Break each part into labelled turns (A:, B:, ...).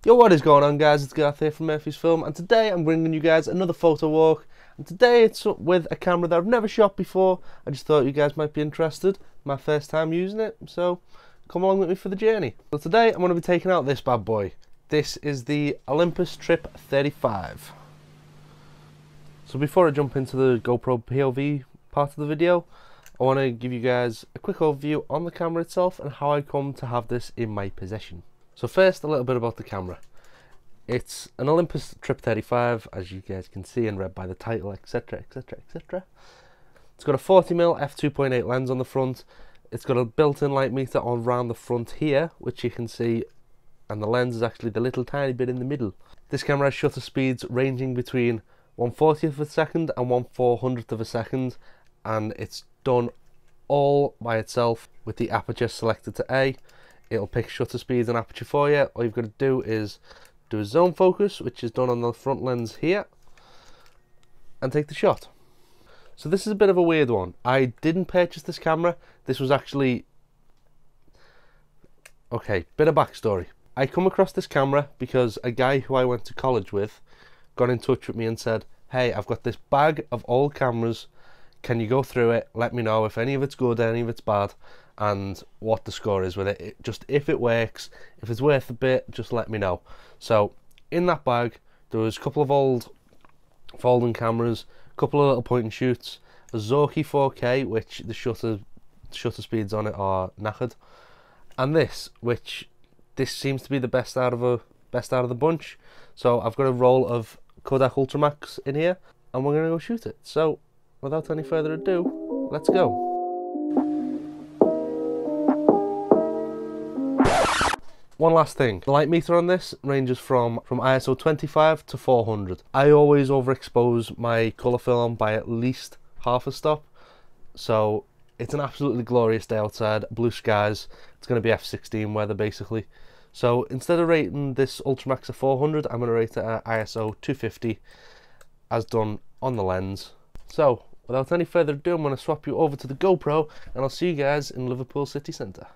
A: Yo, what is going on, guys? It's Garth here from Murphy's Film, and today I'm bringing you guys another photo walk. And today it's with a camera that I've never shot before. I just thought you guys might be interested. My first time using it, so come along with me for the journey. So today I'm going to be taking out this bad boy. This is the Olympus Trip 35. So before I jump into the GoPro POV part of the video, I want to give you guys a quick overview on the camera itself and how I come to have this in my possession. So first, a little bit about the camera. It's an Olympus Trip 35, as you guys can see and read by the title, etc, etc, etc. It's got a 40mm f2.8 lens on the front. It's got a built-in light meter on around the front here, which you can see, and the lens is actually the little tiny bit in the middle. This camera has shutter speeds ranging between 1/40th of a second and 1/400th of a second, and it's done all by itself with the aperture selected to A. It'll pick shutter speeds and aperture for you. All you've got to do is do a zone focus, which is done on the front lens here, and take the shot. So this is a bit of a weird one. I didn't purchase this camera. This was actually... Okay, bit of backstory. I come across this camera because a guy who I went to college with got in touch with me and said, hey, I've got this bag of old cameras. Can you go through it? Let me know if any of it's good, any of it's bad, and what the score is with it. Just if it works, if it's worth a bit, just let me know. So in that bag there was a couple of old folding cameras, a couple of little point and shoots, a Zorky 4K, which the shutter speeds on it are knackered, and this seems to be the best out of the bunch. So I've got a roll of Kodak Ultramax in here, and we're gonna go shoot it. So without any further ado, let's go. One last thing, the light meter on this ranges from ISO 25 to 400. I always overexpose my colour film by at least half a stop, so it's an absolutely glorious day outside, blue skies. It's going to be F16 weather basically. So instead of rating this Ultramax at 400, I'm going to rate it at ISO 250 as done on the lens. So without any further ado, I'm going to swap you over to the GoPro, and I'll see you guys in Liverpool city centre.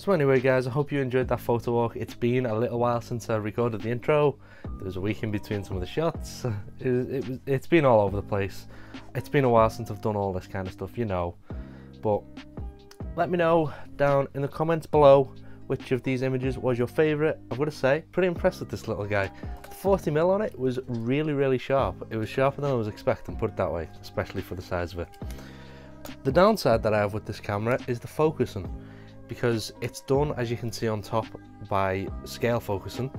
A: So anyway guys, I hope you enjoyed that photo walk. It's been a little while since I recorded the intro. There was a week in between some of the shots. It's been all over the place. It's been a while since I've done all this kind of stuff, you know. But let me know down in the comments below which of these images was your favourite. I've got to say, pretty impressed with this little guy. The 40mm on it was really sharp. It was sharper than I was expecting, put it that way, especially for the size of it. The downside that I have with this camera is the focusing, because it's done, as you can see on top, by scale focusing,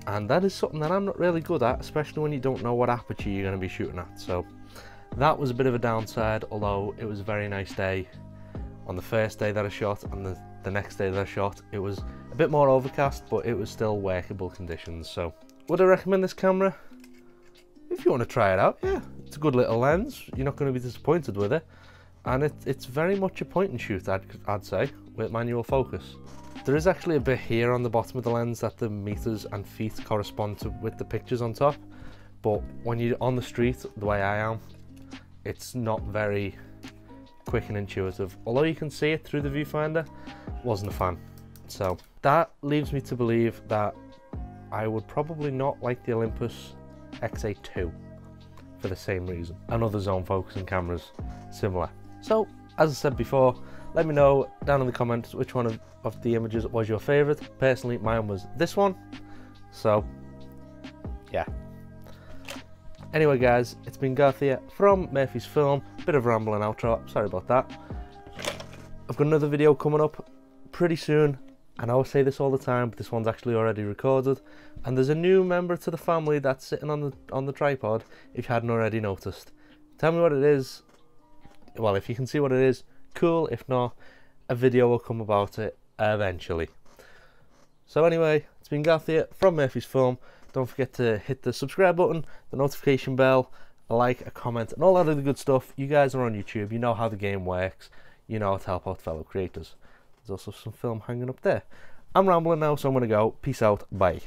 A: and that is something that I'm not really good at, especially when you don't know what aperture you're going to be shooting at. So that was a bit of a downside, although it was a very nice day. On the first day that I shot and the next day that I shot, it was a bit more overcast, but it was still workable conditions. So would I recommend this camera? If you want to try it out, yeah, it's a good little lens. You're not going to be disappointed with it. And it's very much a point and shoot, I'd say, with manual focus. There is actually a bit here on the bottom of the lens that the meters and feet correspond to with the pictures on top, but when you're on the street the way I am, it's not very quick and intuitive. Although you can see it through the viewfinder, wasn't a fan. So that leaves me to believe that I would probably not like the Olympus XA2 for the same reason, and other zone focusing cameras similar. So, as I said before, let me know down in the comments which one of the images was your favourite. Personally, mine was this one. So, yeah. Anyway guys, it's been Garth here from Murphy's Film. Bit of rambling outro, sorry about that. I've got another video coming up pretty soon. I know I say this all the time, but this one's actually already recorded. And there's a new member to the family that's sitting on the tripod, if you hadn't already noticed. Tell me what it is. Well, if you can see what it is, cool. If not, a video will come about it eventually. So anyway, it's been Garth here from Murphy's Film. Don't forget to hit the subscribe button, the notification bell, a like, a comment, and all that other good stuff. You guys are on YouTube, you know how the game works, you know how to help out fellow creators. There's also some film hanging up there. I'm rambling now, so I'm going to go. Peace out, bye.